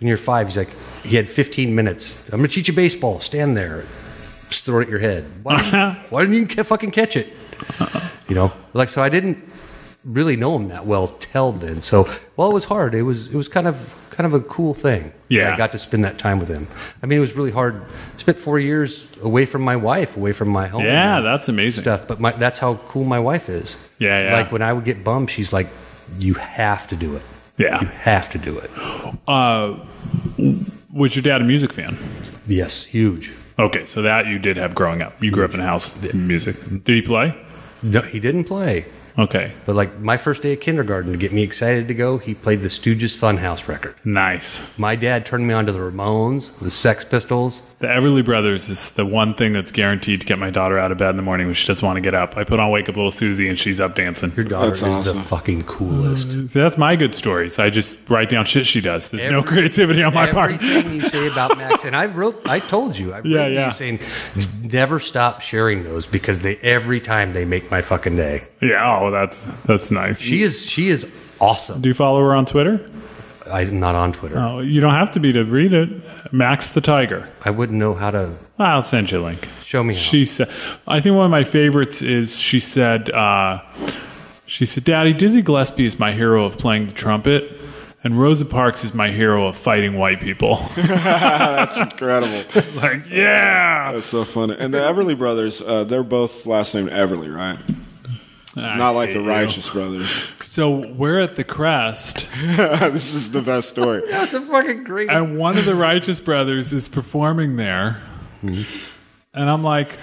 when you're 5, he's like, he had 15 minutes. I'm going to teach you baseball. Stand there. Just throw it at your head. Why didn't you fucking catch it? You know? Like, so I didn't really know him that well till then. So, it was hard. It was kind of a cool thing. Yeah. I got to spend that time with him. I mean, it was really hard. I spent 4 years away from my wife, away from my home. Yeah, that's amazing. Stuff. But that's how cool my wife is. Yeah. Like, when I would get bummed, she's like, you have to do it. Yeah. You have to do it. Was your dad a music fan? Yes, huge. Okay, so that you did have growing up. You grew up in a house with music. Did he play? No, he didn't play. Okay. But like my first day of kindergarten, to get me excited to go, he played the Stooges Funhouse record. Nice. My dad turned me on to the Ramones, the Sex Pistols. The Everly Brothers is the one thing that's guaranteed to get my daughter out of bed in the morning when she doesn't want to get up. I put on Wake Up Little Susie and she's up dancing. Your daughter That's is awesome. the fucking coolest. See, that's my good stories. I just write down shit she does. There's no creativity on my part. Everything you say about Max, and I told you, you saying, never stop sharing those because every time they make my fucking day. Yeah, that's nice. She is awesome. Do you follow her on Twitter? I'm not on Twitter. Oh, you don't have to be to read it. Max the Tiger. I wouldn't know how to. I'll send you a link. Show me how. She said, I think one of my favorites is she said, Daddy, Dizzy Gillespie is my hero of playing the trumpet, and Rosa Parks is my hero of fighting white people. That's incredible. Like, yeah. That's so funny. And the Everly Brothers, they're both last name Everly, right? Not like the Righteous Brothers. So we're at the Crest. This is the best story. That's a fucking great. And one of the Righteous Brothers is performing there. Mm-hmm. And I'm like,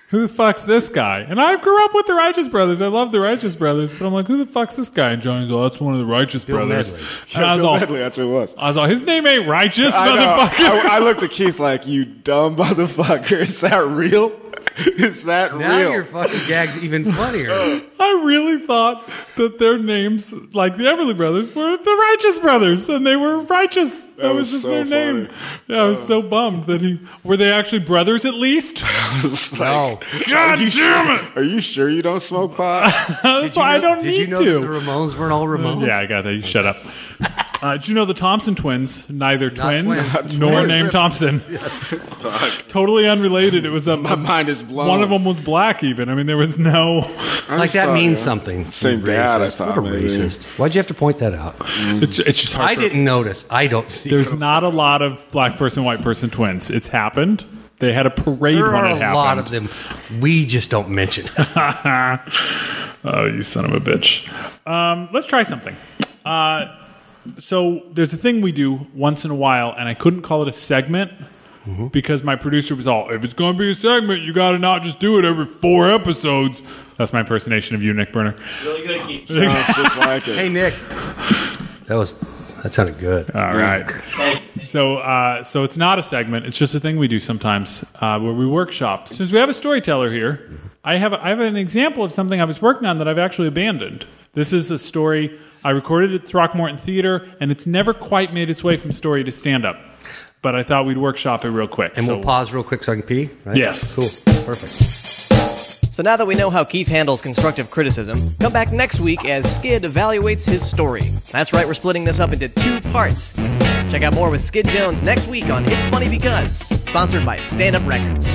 who the fuck's this guy? And I grew up with the Righteous Brothers. I love the Righteous Brothers. But I'm like, who the fuck's this guy? And Johnny's like, that's one of the Righteous Brothers. Medley. And I was Bill all, Medley, that's who it was. I was like, his name ain't Righteous, I know. motherfucker. I looked at Keith like, you dumb motherfucker. Is that real? Is that now real? your fucking gag's even funnier. I really thought that their names, like the Everly Brothers, were the Righteous Brothers, and they were righteous. That was just so their name. funny. Yeah, I was so bummed that were they actually brothers at least? I was like, No. God damn it! Are you sure you don't smoke pot? That's why I don't Did need you know to. that the Ramones weren't all Ramones? Yeah, I got that. You shut up. Did you know the Thompson twins? Neither twins, twins. nor twins. named Thompson. Totally unrelated. It was My mind is blown. one of them was black. Even I mean, there was no. Like that means something. Same You dad, I racist. thought, What a maybe. racist. Why'd you have to point that out? It's just hard. I didn't notice. I don't see. There's not a lot of black person, white person twins. It's happened. They had a parade There when are it a happened. lot of them. We just don't mention it. Oh, you son of a bitch. Let's try something. So there's a thing we do once in a while, and I couldn't call it a segment because my producer was all, if it's going to be a segment, you got to not just do it every 4 episodes. That's my impersonation of you, Nick Berner. Really good, Keith. Sounds just like it. Hey, Nick. That sounded good. All right. So it's not a segment. It's just a thing we do sometimes where we workshop. Since we have a storyteller here, I have an example of something I was working on that I've actually abandoned. This is a story I recorded at Throckmorton Theater, and it's never quite made its way from story to stand-up. But I thought we'd workshop it real quick. And we'll pause real quick so I can pee, right? Yes. Cool. Perfect. So now that we know how Keith handles constructive criticism, come back next week as Skid evaluates his story. That's right, we're splitting this up into 2 parts. Check out more with Skid Jones next week on It's Funny Because, sponsored by Stand Up Records.